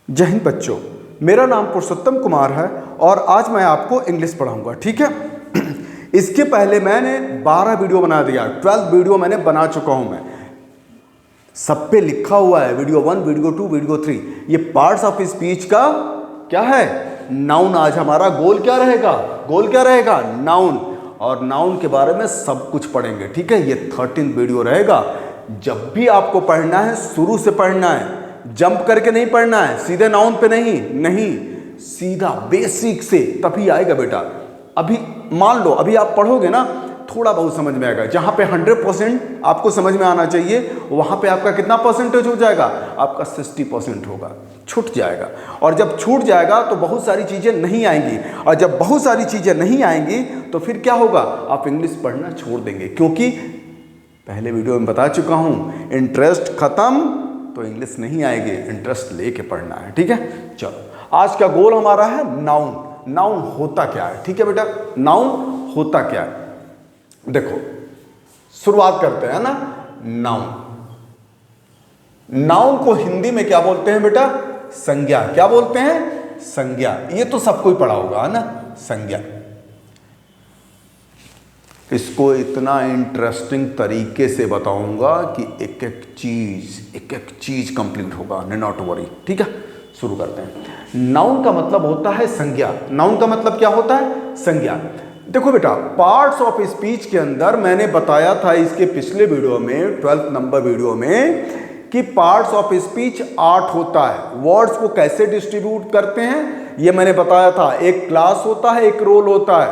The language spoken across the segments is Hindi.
जय हिंद बच्चों, मेरा नाम पुरुषोत्तम कुमार है और आज मैं आपको इंग्लिश पढ़ाऊंगा। ठीक है। इसके पहले मैंने 12 वीडियो बना दिया, 12 वीडियो मैंने बना चुका हूं। मैं सब पे लिखा हुआ है वीडियो 1, वीडियो 2, वीडियो 3। ये पार्ट्स ऑफ स्पीच का क्या है, नाउन। आज हमारा गोल क्या रहेगा, नाउन। और नाउन के बारे में सब कुछ पढ़ेंगे। ठीक है। ये 13 वीडियो रहेगा। जब भी आपको पढ़ना है शुरू से पढ़ना है, जंप करके नहीं पढ़ना है, सीधे नाउन पे नहीं, सीधा बेसिक से, तभी आएगा बेटा। अभी मान लो अभी आप पढ़ोगे ना, थोड़ा बहुत समझ में आएगा। जहां पे 100% आपको समझ में आना चाहिए, वहां पे आपका कितना परसेंटेज हो जाएगा, आपका 60% होगा, छूट जाएगा। और जब छूट जाएगा तो बहुत सारी चीजें नहीं आएंगी, और जब बहुत सारी चीजें नहीं आएंगी तो फिर क्या होगा, आप इंग्लिश पढ़ना छोड़ देंगे। क्योंकि पहले वीडियो में बता चुका हूं, इंटरेस्ट खत्म तो इंग्लिश नहीं आएगी, इंटरेस्ट लेके पढ़ना है। ठीक है। चलो, आज का गोल हमारा है नाउन। नाउन होता क्या है। ठीक है बेटा, नाउन होता क्या है, देखो शुरुआत करते हैं ना। नाउन को हिंदी में क्या बोलते हैं बेटा, संज्ञा। क्या बोलते हैं, संज्ञा। ये तो सबको ही पढ़ा होगा, है ना, संज्ञा। इसको इतना इंटरेस्टिंग तरीके से बताऊंगा कि एक एक चीज कंप्लीट होगा, नॉट वरी। ठीक है, शुरू करते हैं। नाउन का मतलब होता है संज्ञा। नाउन का मतलब क्या होता है, संज्ञा। देखो बेटा, पार्ट्स ऑफ स्पीच के अंदर मैंने बताया था इसके पिछले वीडियो में, 12 नंबर वीडियो में, कि पार्ट्स ऑफ स्पीच 8 होता है। वर्ड्स को कैसे डिस्ट्रीब्यूट करते हैं ये मैंने बताया था। एक क्लास होता है, एक रोल होता है।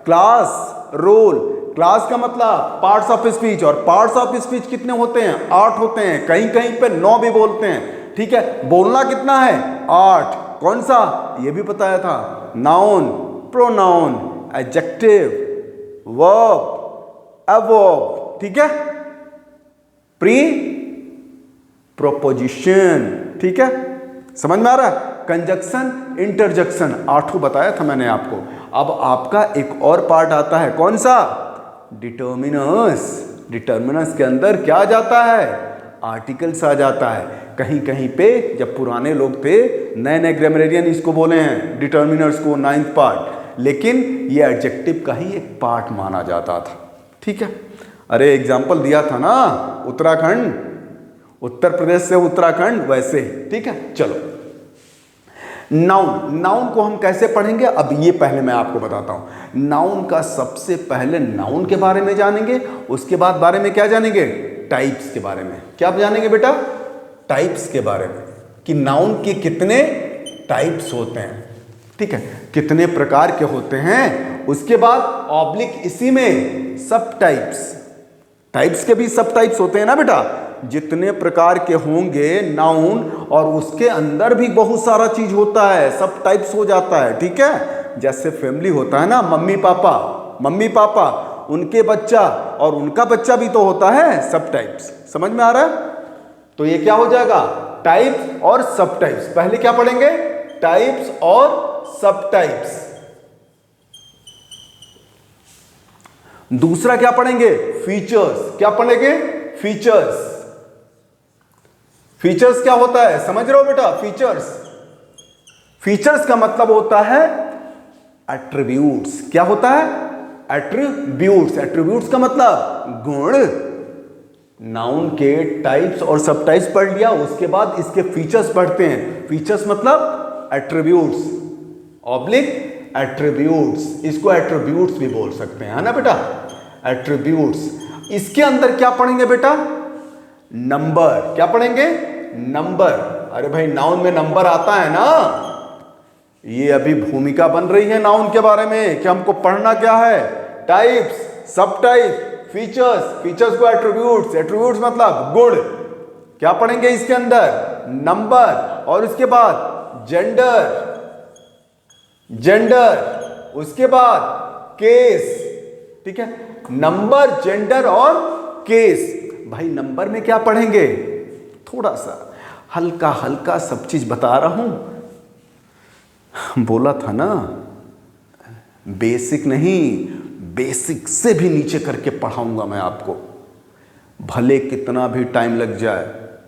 Class, role. क्लास का मतलब पार्ट्स ऑफ स्पीच, और पार्ट्स ऑफ स्पीच कितने होते हैं, 8 होते हैं। कहीं कहीं पे 9 भी बोलते हैं। ठीक है। बोलना कितना है, 8। कौन सा, ये भी बताया था। Noun, pronoun, adjective, verb, adverb. ठीक है। Pre proposition. ठीक है, समझ में आ रहा है। कंजक्शन, इंटरजेक्शन, 8 बताया था मैंने आपको। अब आपका एक और पार्ट आता है, कौन सा, डिटर्मिनस। डिटर्मिनस के अंदर क्या आ जाता है, आर्टिकल्स आ जाता है। कहीं कहीं पे जब पुराने लोग थे, नए नए ग्रामरियन इसको बोले हैं डिटर्मिनर्स को, 9th पार्ट, लेकिन ये एडजेक्टिव का ही एक पार्ट माना जाता था। ठीक है। अरे एग्जाम्पल दिया था ना, उत्तराखंड, उत्तर प्रदेश से उत्तराखंड, वैसे। ठीक है। चलो, नाउन। नाउन को हम कैसे पढ़ेंगे, अब ये पहले मैं आपको बताता हूं। नाउन का सबसे पहले नाउन के बारे में जानेंगे, उसके बाद बारे में क्या जानेंगे, टाइप्स के बारे में। क्या जानेंगे बेटा, टाइप्स के बारे में, कि नाउन के कितने टाइप्स होते हैं। ठीक है, कितने प्रकार के होते हैं। उसके बाद ऑब्लिक इसी में सब टाइप्स। टाइप्स के भी सब टाइप्स होते हैं ना बेटा। जितने प्रकार के होंगे नाउन, और उसके अंदर भी बहुत सारा चीज होता है, सब टाइप्स हो जाता है। ठीक है। जैसे फैमिली होता है ना, मम्मी पापा, उनके बच्चा, और उनका बच्चा भी तो होता है, सब टाइप्स। समझ में आ रहा है। तो ये क्या हो जाएगा, टाइप्स और सब टाइप्स। पहले क्या पढ़ेंगे, टाइप्स और सब टाइप्स। दूसरा क्या पढ़ेंगे, फीचर्स। क्या पढ़ेंगे, फीचर्स। फीचर्स क्या होता है, समझ रहे हो बेटा, फीचर्स। फीचर्स का मतलब होता है एट्रीब्यूट्स। क्या होता है, एट्रीब्यूट्स। एट्रीब्यूट्स का मतलब गुण। नाउन के टाइप्स और सब टाइप्स पढ़ लिया, उसके बाद इसके फीचर्स पढ़ते हैं। फीचर्स मतलब एट्रीब्यूट्स, ऑब्लिक एट्रीब्यूट्स। इसको एट्रीब्यूट्स भी बोल सकते हैं, है ना बेटा, एट्रीब्यूट्स। इसके अंदर क्या पढ़ेंगे बेटा, नंबर। क्या पढ़ेंगे, नंबर। अरे भाई, नाउन में नंबर आता है ना। ये अभी भूमिका बन रही है नाउन के बारे में कि हमको पढ़ना क्या है, टाइप्स, सब टाइप, फीचर्स। फीचर्स को एट्रीब्यूट्स, एट्रीब्यूट्स मतलब गुण। क्या पढ़ेंगे इसके अंदर, नंबर, और उसके बाद जेंडर, उसके बाद केस। ठीक है, नंबर, जेंडर और केस। भाई नंबर में क्या पढ़ेंगे, थोड़ा सा हल्का हल्का सब चीज बता रहा हूं। बोला था ना, बेसिक नहीं, बेसिक से भी नीचे करके पढ़ाऊंगा मैं आपको। भले कितना भी टाइम लग जाए,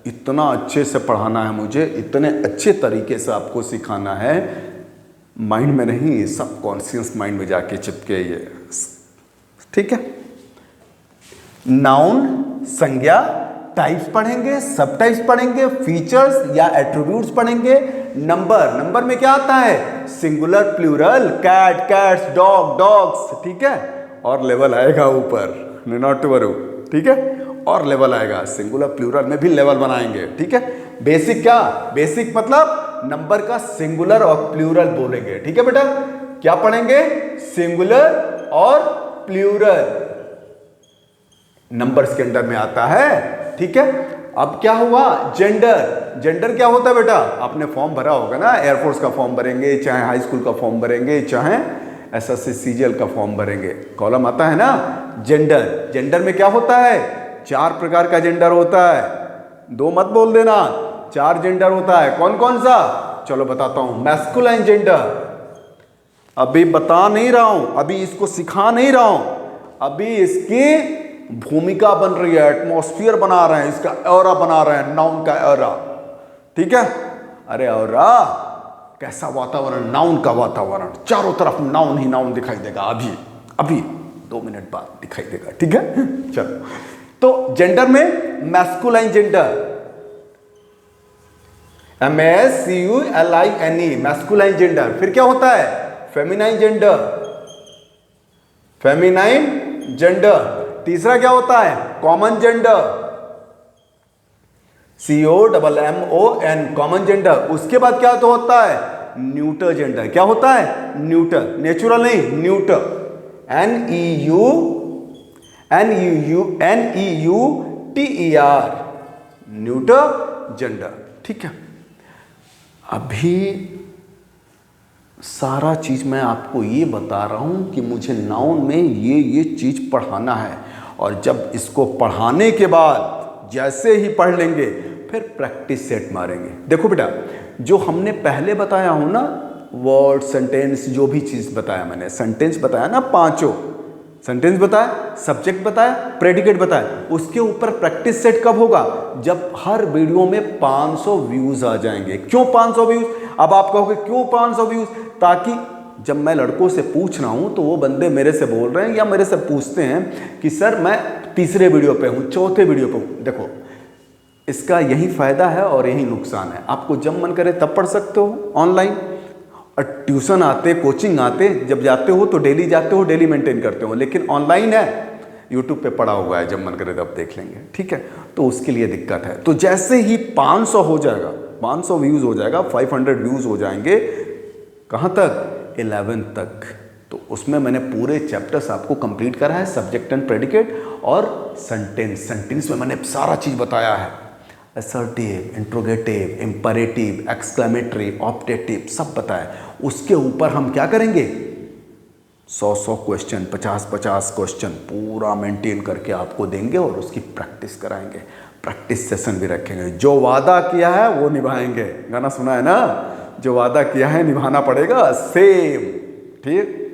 इतना अच्छे से पढ़ाना है मुझे, इतने अच्छे तरीके से आपको सिखाना है, माइंड में नहीं, सब कॉन्शियस माइंड में जाके चिपके ये, ठीक है। नाउन संज्ञा, टाइप्स पढ़ेंगे, सब टाइप्स पढ़ेंगे, फीचर्स या एट्रीब्यूट्स पढ़ेंगे। नंबर में क्या आता है, singular plural, cat cats, dog dogs, ठीक है। और लेवल आएगा ऊपर, नॉट टू वरी, ठीक है। और लेवल आएगा, सिंगुलर प्लूरल में भी लेवल बनाएंगे, ठीक है। बेसिक क्या, बेसिक मतलब नंबर का सिंगुलर और प्लूरल बोलेंगे, ठीक है बेटा। क्या पढ़ेंगे, सिंगुलर और प्लूरल नंबर्स के अंदर में आता है, ठीक है। अब क्या हुआ, जेंडर क्या होता है बेटा, आपने फॉर्म भरा होगा ना, एयरफोर्स का फॉर्म भरेंगे, चाहे हाई स्कूल का फॉर्म भरेंगे, चाहे एसएससी सीजीएल का फॉर्म भरेंगे, कॉलम आता है ना जेंडर में क्या होता है, 4 प्रकार का जेंडर होता है, 2 मत बोल देना, 4 जेंडर होता है। कौन कौन सा, चलो बताता हूं। मैस्कुलाइन जेंडर, अभी बता नहीं रहा हूं, अभी इसको सिखा नहीं रहा हूं, अभी इसकी भूमिका बन रही है, एटमॉस्फेयर बना रहे हैं, इसका ऑरा बना रहे हैं, नाउन का ऑरा, ठीक है। अरे ऑरा कैसा वातावरण, नाउन का वातावरण, चारों तरफ नाउन ही नाउन दिखाई देगा, अभी 2 मिनट बाद दिखाई देगा, ठीक है। चलो, तो जेंडर में masculine gender, MASCULINE, masculine gender. फिर क्या होता है, फेमिनाइन जेंडर। तीसरा क्या होता है, common gender, COMMON, common gender. उसके बाद क्या तो होता है, न्यूटर जेंडर। क्या होता है, न्यूटर, नेचुरल नहीं, न्यूटर, NEUTER, न्यूटर जेंडर, ठीक है। अभी सारा चीज मैं आपको ये बता रहा हूं कि मुझे नाउन में ये चीज पढ़ाना है, और जब इसको पढ़ाने के बाद जैसे ही पढ़ लेंगे फिर प्रैक्टिस सेट मारेंगे। देखो बेटा, जो हमने पहले बताया हूं ना, वर्ड, सेंटेंस, जो भी चीज बताया मैंने, सेंटेंस बताया ना, 5 सेंटेंस बताया, सब्जेक्ट बताया, प्रेडिकेट बताया, उसके ऊपर प्रैक्टिस सेट कब होगा, जब हर वीडियो में 500 व्यूज आ जाएंगे। क्यों 500 व्यूज, अब आप कहोगे क्यों 500 व्यूज, ताकि जब मैं लड़कों से पूछ रहा हूं तो वो बंदे मेरे से बोल रहे हैं या मेरे से पूछते हैं कि सर मैं तीसरे वीडियो पे हूं, चौथे वीडियो पे हूं। देखो, इसका यही फायदा है और यही नुकसान है। आपको जब मन करे तब पढ़ सकते हो ऑनलाइन, और ट्यूशन आते, कोचिंग आते, जब जाते हो तो डेली जाते हो, डेली मेंटेन करते हो, लेकिन ऑनलाइन है, यूट्यूब पे पड़ा हुआ है, जब मन करे तब देख लेंगे, ठीक है। तो उसके लिए दिक्कत है। तो जैसे ही 500 हो जाएगा, 500 व्यूज हो जाएगा, 500 व्यूज हो जाएंगे, कहाँ तक, 11 तक, तो उसमें मैंने पूरे चैप्टर्स आपको कंप्लीट करा है, सब्जेक्ट एंड प्रेडिकेट और सेंटेंस में मैंने सारा चीज बताया है, assertive, interrogative, imperative, exclamatory, optative, सब बताया। उसके ऊपर हम क्या करेंगे, 100 क्वेश्चन, 50 क्वेश्चन पूरा मेंटेन करके आपको देंगे और उसकी प्रैक्टिस कराएंगे, प्रैक्टिस सेशन भी रखेंगे। जो वादा किया है वो निभाएंगे, गाना सुना है ना, जो वादा किया है निभाना पड़ेगा, सेम, ठीक।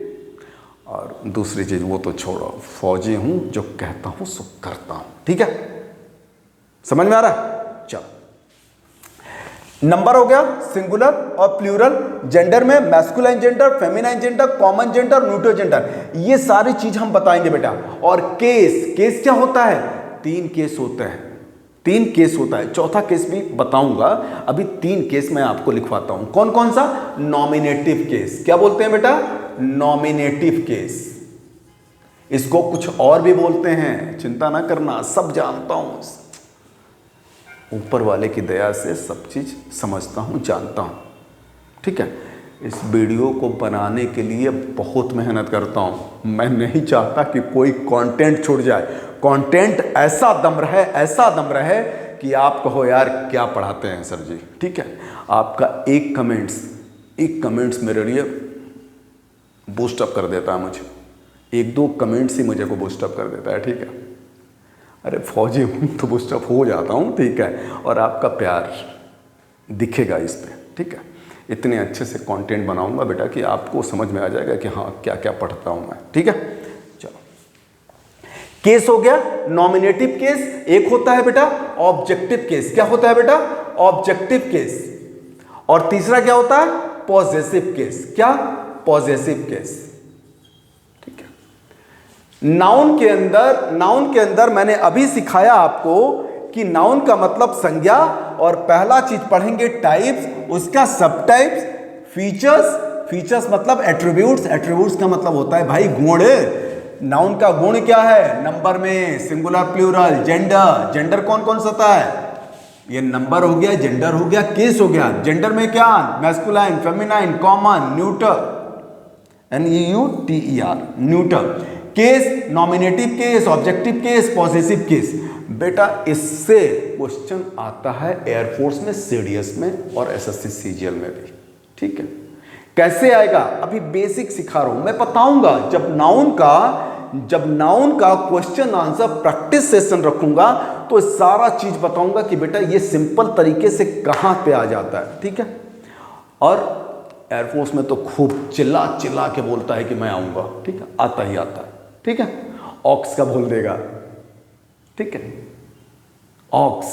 और दूसरी चीज वो तो छोड़ो, फौजी हूं, जो कहता हूं सो करता हूं, ठीक है, समझ में आ रहा है। चलो, नंबर हो गया, सिंगुलर और प्लूरल, जेंडर में masculine gender, feminine gender, common gender, neutral gender, ये सारी चीज हम बताएंगे बेटा। और केस क्या होता है, 3 केस होते हैं, 3 केस होता है, चौथा केस भी बताऊंगा। अभी 3 केस मैं आपको लिखवाता हूं। कौन कौन सा, नॉमिनेटिव केस, क्या बोलते हैं बेटा, नॉमिनेटिव केस, इसको कुछ और भी बोलते हैं, चिंता ना करना, सब जानता हूं, ऊपर वाले की दया से सब चीज समझता हूं, जानता हूं, ठीक है। इस वीडियो को बनाने के लिए बहुत मेहनत करता हूं, मैं नहीं चाहता कि कोई कंटेंट छूट जाए। कंटेंट ऐसा दम रहे कि आप कहो यार क्या पढ़ाते हैं सर जी, ठीक है। आपका एक कमेंट्स मेरे लिए बूस्ट अप कर देता है मुझे, 1-2 कमेंट्स ही मुझे को बूस्ट अप कर देता है, ठीक है। अरे फौजी हूँ तो बूस्ट अप हो जाता हूँ, ठीक है। और आपका प्यार दिखेगा इस पे, ठीक है। इतने अच्छे से कंटेंट बनाऊंगा बेटा कि आपको समझ में आ जाएगा कि हाँ क्या क्या पढ़ता हूँ मैं, ठीक है। चलो, केस हो गया, नॉमिनेटिव केस एक होता है बेटा ऑब्जेक्टिव केस। क्या होता है बेटा? Objective case. और तीसरा क्या होता है? Possessive case. क्या? Possessive case. ठीक है। नाउन के अंदर मैंने अभी सिखाया आपको कि नाउन का मतलब संज्ञा, और पहला चीज पढ़ेंगे टाइप्स, उसका सब टाइप्स, फीचर्स मतलब एट्रीब्यूट्स, एट्रीब्यूट्स का मतलब होता है भाई गुण। नाउन का गुण क्या है? नंबर में, सिंगुलर, प्लूरल, जेंडर। जेंडर कौन कौन सा होता है? ये नंबर हो गया, जेंडर हो गया, केस हो गया। जेंडर में क्या? Masculine, feminine, common, neuter, NEUTER, neuter. Case, nominative case, objective case, possessive case. बेटा इससे क्वेश्चन आता है एयरफोर्स में, सीडीएस में और SSC CGL में भी। ठीक है। कैसे आएगा? अभी बेसिक सिखा रहा हूं, मैं बताऊंगा जब नाउन का क्वेश्चन आंसर प्रैक्टिस सेशन रखूंगा तो सारा चीज बताऊंगा कि बेटा ये सिंपल तरीके से कहां पे आ जाता है। ठीक है। और एयरफोर्स में तो खूब चिल्ला चिल्ला के बोलता है कि मैं आऊंगा। ठीक है, आता ही आता है। ठीक है। ऑक्स का बोल देगा। ठीक है। ऑक्स,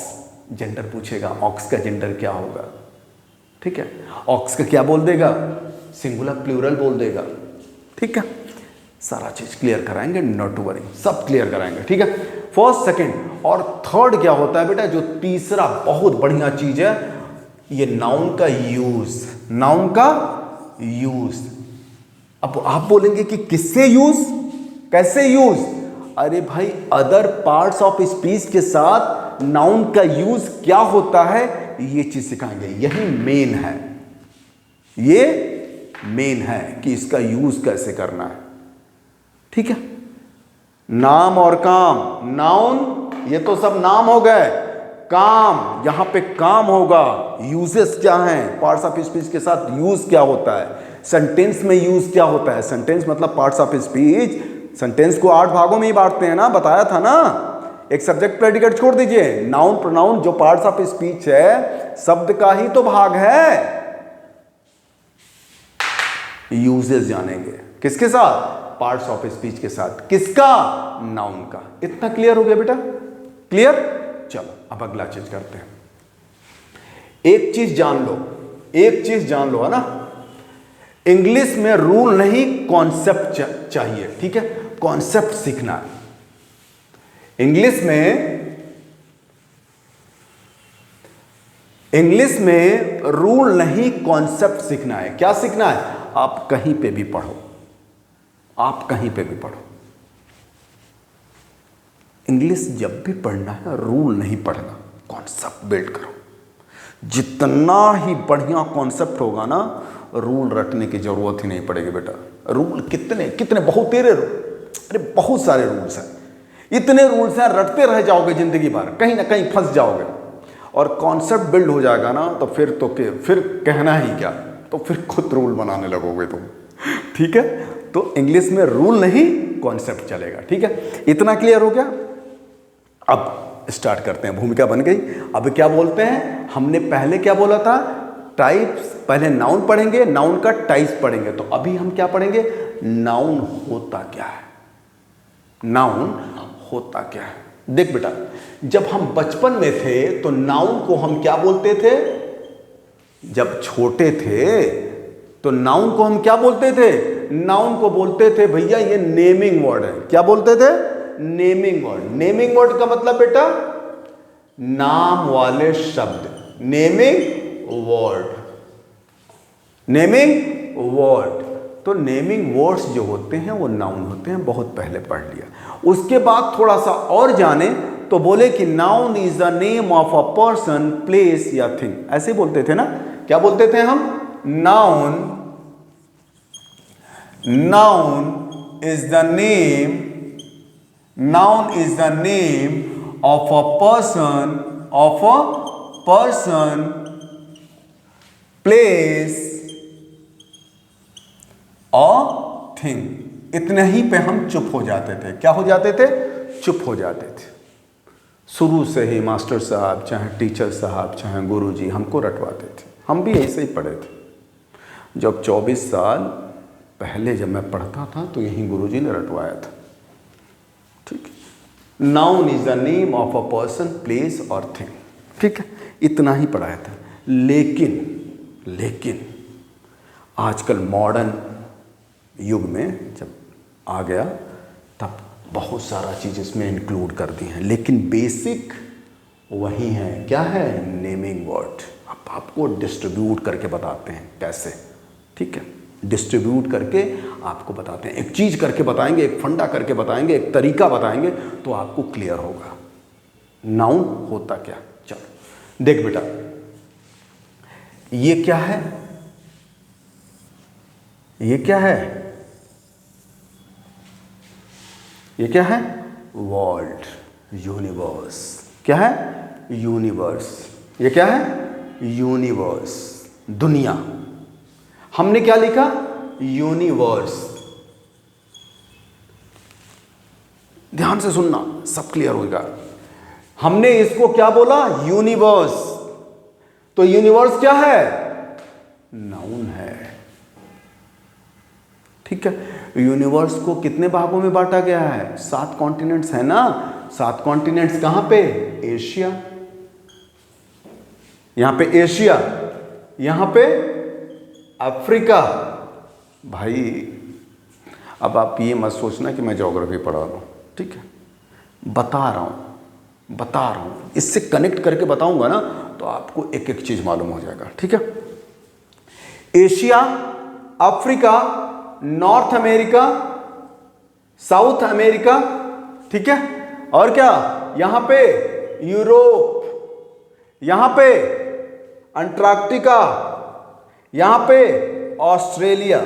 जेंडर पूछेगा, ऑक्स का जेंडर क्या होगा? ठीक है। ऑक्स का क्या बोल देगा? सिंगुलर, प्लूरल बोल देगा। ठीक है। सारा चीज क्लियर कराएंगे, नॉट टू वरी, सब क्लियर कराएंगे। ठीक है। फर्स्ट, सेकंड और थर्ड क्या होता है बेटा? जो तीसरा बहुत बढ़िया चीज है, ये नाउन का यूज। नाउन का यूज। अब आप बोलेंगे कि किससे यूज, कैसे यूज? अरे भाई, अदर पार्ट्स ऑफ स्पीच के साथ नाउन का यूज क्या होता है, ये चीज सिखाएंगे। यही मेन है, ये मेन है कि इसका यूज कैसे करना है। ठीक है। नाम और काम, नाउन ये तो सब नाम हो गए। काम, यहां पे काम होगा। यूजेस क्या हैं? पार्ट्स ऑफ स्पीच के साथ यूज क्या होता है? सेंटेंस में यूज क्या होता है? सेंटेंस मतलब पार्ट्स ऑफ स्पीच। सेंटेंस को 8 भागों में ही बांटते हैं ना, बताया था ना। एक सब्जेक्ट प्रेडिकेट छोड़ दीजिए, नाउन प्रोनाउन जो पार्ट्स ऑफ स्पीच है, शब्द का ही तो भाग है। यूजेस जानेंगे किसके साथ? पार्ट्स ऑफ स्पीच के साथ। किसका? नाउन का। इतना क्लियर हो गया बेटा? क्लियर? चलो अब अगला चीज करते हैं। एक चीज जान लो, है ना, इंग्लिश में रूल नहीं कॉन्सेप्ट चाहिए। ठीक है। कॉन्सेप्ट सीखना है इंग्लिश में रूल नहीं कॉन्सेप्ट सीखना है। क्या सीखना है? आप कहीं पे भी पढ़ो, इंग्लिश जब भी पढ़ना है रूल नहीं पढ़ना, कॉन्सेप्ट बिल्ड करो। जितना ही बढ़िया कॉन्सेप्ट होगा ना, रूल रटने की जरूरत ही नहीं पड़ेगी बेटा। रूल कितने बहुत तेरे अरे बहुत सारे रूल्स हैं, इतने रूल्स हैं, रटते रह जाओगे जिंदगी भर, कहीं ना कहीं फंस जाओगे। और कॉन्सेप्ट बिल्ड हो जाएगा ना, तो फिर कहना ही क्या, तो फिर खुद रूल बनाने लगोगे तुम। ठीक है। तो इंग्लिश में रूल नहीं कॉन्सेप्ट चलेगा। ठीक है। इतना क्लियर हो गया? अब स्टार्ट करते हैं। भूमिका बन गई। अब क्या बोलते हैं? हमने पहले क्या बोला था? टाइप्स। पहले नाउन पढ़ेंगे, नाउन का टाइप्स पढ़ेंगे। तो अभी हम क्या पढ़ेंगे? नाउन होता क्या है। नाउन होता क्या है? देख बेटा, जब हम बचपन में थे तो नाउन को हम क्या बोलते थे? जब छोटे थे तो नाउन को हम क्या बोलते थे? नाउन को बोलते थे भैया ये नेमिंग वर्ड है। क्या बोलते थे? Naming word. नेमिंग वर्ड का मतलब बेटा नाम वाले शब्द, नेमिंग वर्ड। तो नेमिंग वर्ड्स जो होते हैं वो नाउन होते हैं, बहुत पहले पढ़ लिया। उसके बाद थोड़ा सा और जाने तो बोले कि noun is the name of a person, place या थिंग। ऐसे बोलते थे ना? क्या बोलते थे हम? Noun is the name of a person, place और थिंग। इतने ही पे हम चुप हो जाते थे। क्या हो जाते थे? चुप हो जाते थे। शुरू से ही मास्टर साहब, चाहे टीचर साहब, चाहे गुरुजी हमको रटवाते थे। हम भी ऐसे ही पढ़े थे। जब 24 साल पहले जब मैं पढ़ता था तो यहीं गुरुजी ने रटवाया था। ठीक है। Noun is the name of a person, place और थिंग। ठीक है, इतना ही पढ़ाया था। लेकिन आजकल मॉडर्न युग में जब आ गया तब बहुत सारा चीज़ इसमें इंक्लूड कर दी हैं, लेकिन बेसिक वही है। क्या है? Naming word. अब आपको डिस्ट्रीब्यूट करके बताते हैं कैसे। ठीक है, डिस्ट्रीब्यूट करके आपको बताते हैं, एक चीज़ करके बताएंगे, एक फंडा करके बताएंगे, एक तरीका बताएंगे, तो आपको क्लियर होगा नाउन होता क्या। चलो देख बेटा, ये क्या है? ये क्या है? ये क्या है? World, universe. क्या है? यूनिवर्स। ये क्या है? यूनिवर्स, दुनिया। हमने क्या लिखा? यूनिवर्स। ध्यान से सुनना, सब क्लियर होगा। हमने इसको क्या बोला? यूनिवर्स। तो यूनिवर्स क्या है? नाउन है। ठीक है, यूनिवर्स को कितने भागों में बांटा गया है? 7 कॉन्टिनेंट्स है ना। 7 कॉन्टिनेंट्स कहां पे? एशिया, यहां पे एशिया, यहां पे अफ्रीका। भाई अब आप ये मत सोचना कि मैं ज्योग्राफी पढ़ा रहा हूं। ठीक है, बता रहा हूं, इससे कनेक्ट करके बताऊंगा ना तो आपको एक एक चीज मालूम हो जाएगा। ठीक है, Asia, Africa, north America, south America. ठीक है, और क्या? यहां पे यूरोप, यहां पे अंटार्कटिका, यहां पे ऑस्ट्रेलिया।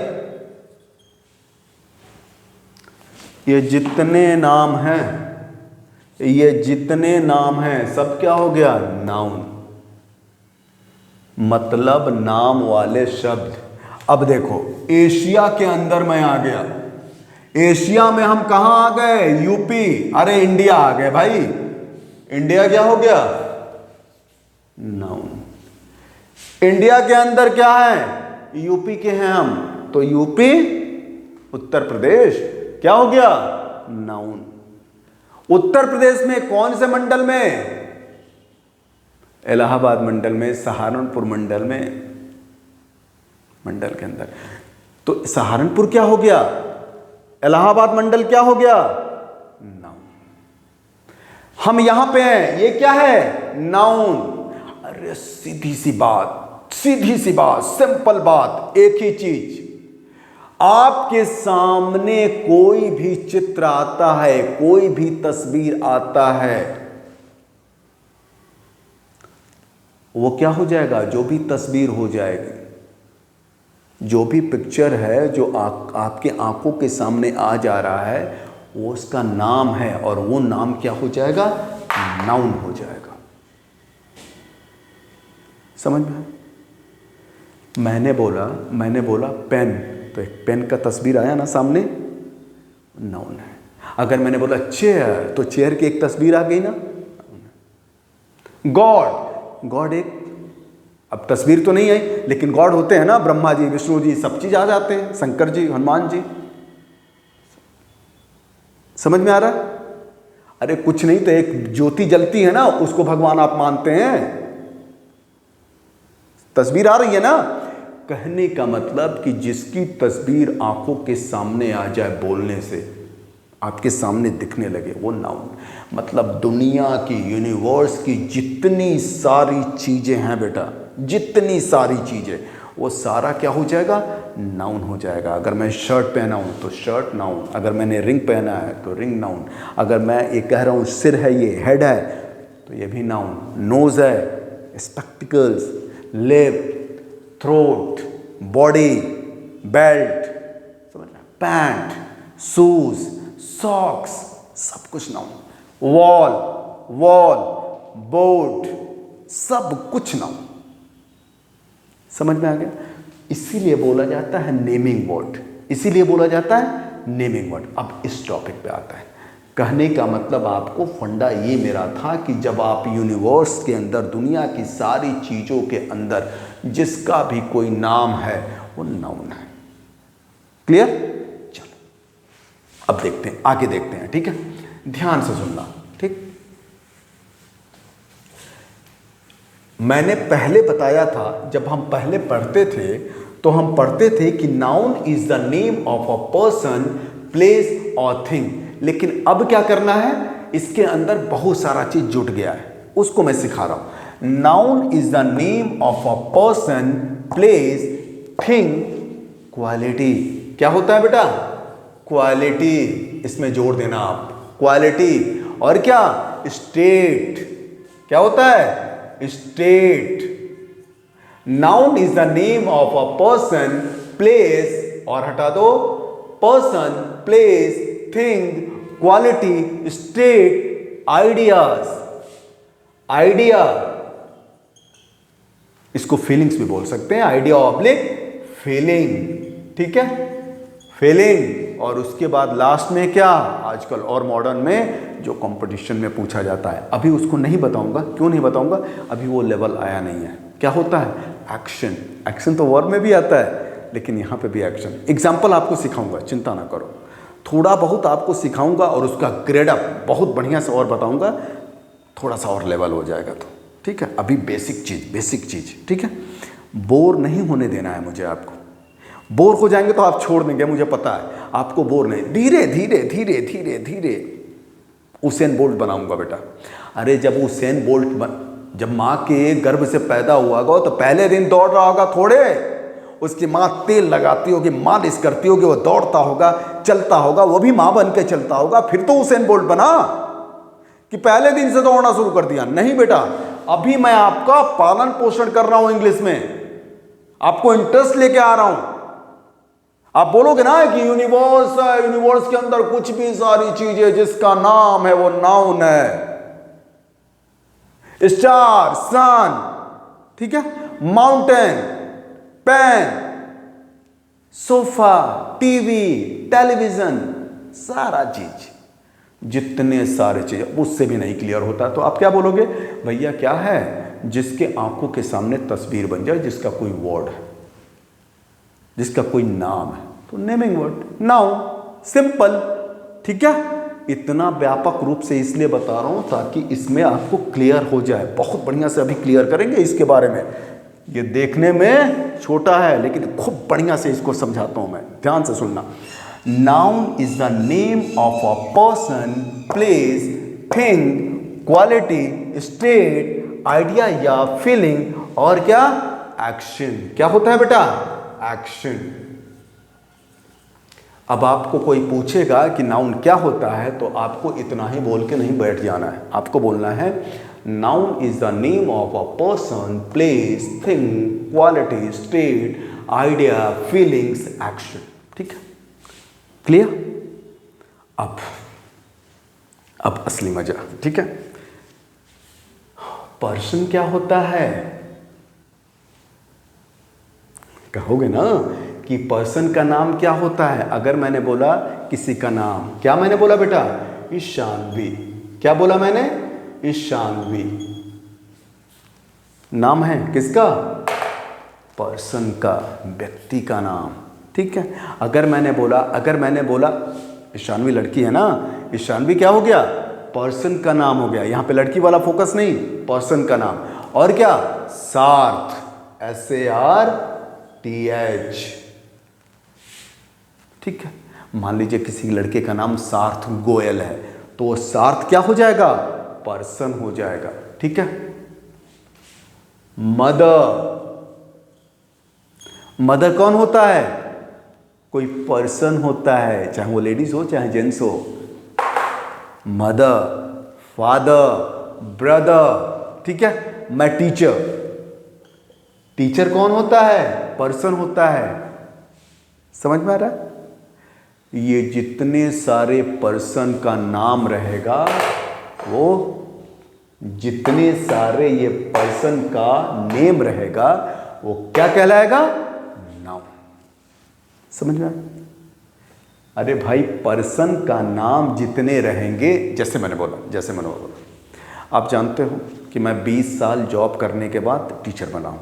ये जितने नाम हैं सब क्या हो गया? नाउन, मतलब नाम वाले शब्द। अब देखो, एशिया के अंदर मैं आ गया। एशिया में हम कहां आ गए? यूपी। अरे इंडिया आ गए भाई। इंडिया क्या हो गया? नाउन। इंडिया के अंदर क्या है? यूपी के हैं हम, तो यूपी, उत्तर प्रदेश क्या हो गया? नाउन। उत्तर प्रदेश में कौन से मंडल में? इलाहाबाद मंडल में, सहारनपुर मंडल में, मंडल के अंदर। तो सहारनपुर क्या हो गया? इलाहाबाद मंडल क्या हो गया? नाउन। हम यहां पे हैं, ये क्या है? नाउन। अरे सीधी सी बात, सिंपल बात, एक ही चीज। आपके सामने कोई भी चित्र आता है, कोई भी तस्वीर आता है, वो क्या हो जाएगा? जो भी तस्वीर हो जाएगी, जो भी पिक्चर है, जो आपके आंखों के सामने आ जा रहा है, वो उसका नाम है, और वो नाम क्या हो जाएगा? नाउन हो जाएगा। समझ में? मैंने बोला पेन, तो एक पेन का तस्वीर आया ना सामने, नाउन है। अगर मैंने बोला चेयर, तो चेयर की एक तस्वीर आ गई ना। गॉड एक, अब तस्वीर तो नहीं आई, लेकिन गॉड होते हैं ना, ब्रह्मा जी, विष्णु जी, सब चीज आ जाते हैं, शंकर जी, हनुमान जी। समझ में आ रहा है? अरे कुछ नहीं तो एक ज्योति जलती है ना, उसको भगवान आप मानते हैं। तस्वीर आ रही है ना। कहने का मतलब कि जिसकी तस्वीर आंखों के सामने आ जाए, बोलने से आपके सामने दिखने लगे, वो नाउन। मतलब दुनिया की, यूनिवर्स की जितनी सारी चीजें हैं बेटा, जितनी सारी चीजें, वो सारा क्या हो जाएगा? नाउन हो जाएगा। अगर मैं शर्ट पहना हूं तो शर्ट नाउन, अगर मैंने रिंग पहना है तो रिंग नाउन, अगर मैं ये कह रहा हूं सिर है, ये हेड है, तो ये भी नाउन। नोज है, spectacles, lip, throat, body, belt, समझ रहे, पैंट, शूज, सॉक्स, सब कुछ नाउन। वॉल, बोर्ड, सब कुछ नाउन। समझ में आ गया? इसीलिए बोला जाता है नेमिंग वर्ड, इसीलिए बोला जाता है नेमिंग वर्ड। अब इस टॉपिक पे आता है। कहने का मतलब आपको फंडा ये मेरा था कि जब आप यूनिवर्स के अंदर, दुनिया की सारी चीज़ों के अंदर जिसका भी कोई नाम है, वो नाउन है। क्लियर? चलो अब देखते हैं, आगे देखते हैं। ठीक है, ध्यान से सुनना। ठीक। मैंने पहले बताया था, जब हम पहले पढ़ते थे तो हम पढ़ते थे कि noun is the name of a person, place और थिंग। लेकिन अब क्या करना है, इसके अंदर बहुत सारा चीज जुट गया है, उसको मैं सिखा रहा हूं। Noun is the name of a person, place, thing, quality. क्या होता है बेटा? क्वालिटी, इसमें जोड़ देना आप, क्वालिटी। और क्या? स्टेट। क्या होता है? State. Noun is the name of a person, place, और हटा दो, person, place, thing, quality, state, ideas. Idea, इसको फीलिंग्स भी बोल सकते हैं, आइडिया ऑब्लिक फीलिंग, ठीक है, फीलिंग। और उसके बाद लास्ट में क्या, आजकल और मॉडर्न में जो कंपटीशन में पूछा जाता है, अभी उसको नहीं बताऊंगा। क्यों नहीं बताऊंगा? अभी वो लेवल आया नहीं है। क्या होता है? एक्शन। एक्शन तो वर्ब में भी आता है, लेकिन यहां पे भी एक्शन। एग्जाम्पल आपको सिखाऊंगा, चिंता ना करो, थोड़ा बहुत आपको सिखाऊंगा और उसका ग्रेड अप बहुत बढ़िया से और बताऊंगा, थोड़ा सा और लेवल हो जाएगा तो, ठीक है। अभी बेसिक चीज, ठीक है। बोर नहीं होने देना है मुझे आपको। बोर हो जाएंगे तो आप छोड़ देंगे, मुझे पता है आपको बोर नहीं। धीरे धीरे धीरे धीरे धीरे उसेन बोल्ट बनाऊंगा बेटा। अरे जब उसेन बोल्ट जब माँ के गर्भ से पैदा हुआ होगा तो पहले दिन दौड़ रहा होगा थोड़े, उसकी माँ तेल लगाती होगी, मालिश करती होगी, वो दौड़ता होगा, चलता होगा, वो भी माँ बन के चलता होगा, फिर तो उसेन बोल्ट बना। कि पहले दिन से दौड़ना शुरू कर दिया? नहीं बेटा, अभी मैं आपका पालन पोषण कर रहा हूं इंग्लिश में, आपको इंटरेस्ट लेके आ रहा हूं। आप बोलोगे ना कि यूनिवर्स है, यूनिवर्स के अंदर कुछ भी सारी चीजें जिसका नाम है वो नाउन है। स्टार, सन, ठीक है, mountain, pen, sofa, TV, television, सारा चीज, जितने सारे चीज, उससे भी नहीं क्लियर होता तो आप क्या बोलोगे? भैया क्या है? जिसके आंखों के सामने तस्वीर बन जाए, जिसका कोई वर्ड है, जिसका कोई नाम है, तो नेमिंग वर्ड, नाउन, सिंपल, ठीक है। इतना व्यापक रूप से इसलिए बता रहा हूं ताकि इसमें आपको क्लियर हो जाए। बहुत बढ़िया से अभी क्लियर करेंगे इसके बारे में। ये देखने में छोटा है लेकिन खूब बढ़िया से इसको समझाता हूं मैं, ध्यान से सुनना। Noun is the name of a person, place, thing, quality, state, idea या फीलिंग, और क्या? एक्शन। क्या होता है बेटा? एक्शन। अब आपको कोई पूछेगा कि नाउन क्या होता है तो आपको इतना ही बोल के नहीं बैठ जाना है, आपको बोलना है noun is the name of a person, place, thing, quality, state, idea, feelings, action, ठीक है, क्लियर। अब असली मजा, ठीक है। पर्सन क्या होता है? कहोगे ना कि पर्सन का नाम क्या होता है? अगर मैंने बोला किसी का नाम, क्या मैंने बोला बेटा? ईशानवी। क्या बोला मैंने? ईशानवी। नाम है किसका? पर्सन का, व्यक्ति का नाम, ठीक है। अगर मैंने बोला ईशानवी लड़की है ना, ईशानवी क्या हो गया? पर्सन का नाम हो गया। यहां पे लड़की वाला फोकस नहीं, पर्सन का नाम। और क्या? सार्थ, SARTH, ठीक है। मान लीजिए किसी लड़के का नाम सार्थ गोयल है तो वो सार्थ क्या हो जाएगा? पर्सन हो जाएगा, ठीक है। मदर कौन होता है? कोई पर्सन होता है, चाहे वो लेडीज हो चाहे जेंट्स हो। मदर, फादर, ब्रदर, ठीक है। मैं टीचर कौन होता है? पर्सन होता है। समझ में आ रहा है? ये जितने सारे पर्सन का नाम रहेगा, वो जितने सारे ये पर्सन का नेम रहेगा, वो क्या कहलाएगा? नाउन। समझ में? अरे भाई, पर्सन का नाम जितने रहेंगे, जैसे मैंने बोला, आप जानते हो कि मैं 20 साल जॉब करने के बाद टीचर बना हूं।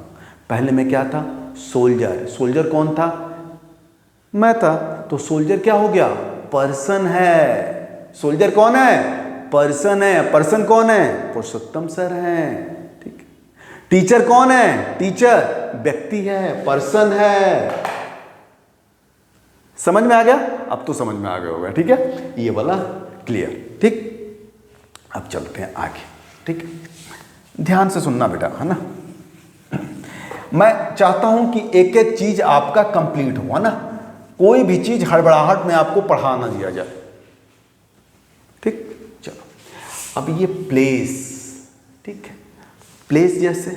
पहले मैं क्या था? सोल्जर कौन था? मैं था। तो सोल्जर क्या हो गया? पर्सन है। सोल्जर कौन है? पर्सन है। पर्सन कौन है? पुरुषोत्तम सर हैं। ठीक है। टीचर कौन है? टीचर व्यक्ति है, पर्सन है। समझ में आ गया? अब तो समझ में आ गया होगा। ठीक है, ये वाला क्लियर। ठीक, अब चलते हैं आगे। ठीक है, ध्यान से सुनना बेटा, है ना। मैं चाहता हूं कि एक एक चीज आपका कंप्लीट हो, है ना। कोई भी चीज हड़बड़ाहट में आपको पढ़ा ना दिया जाए। ठीक, चलो अब ये प्लेस। ठीक है, प्लेस जैसे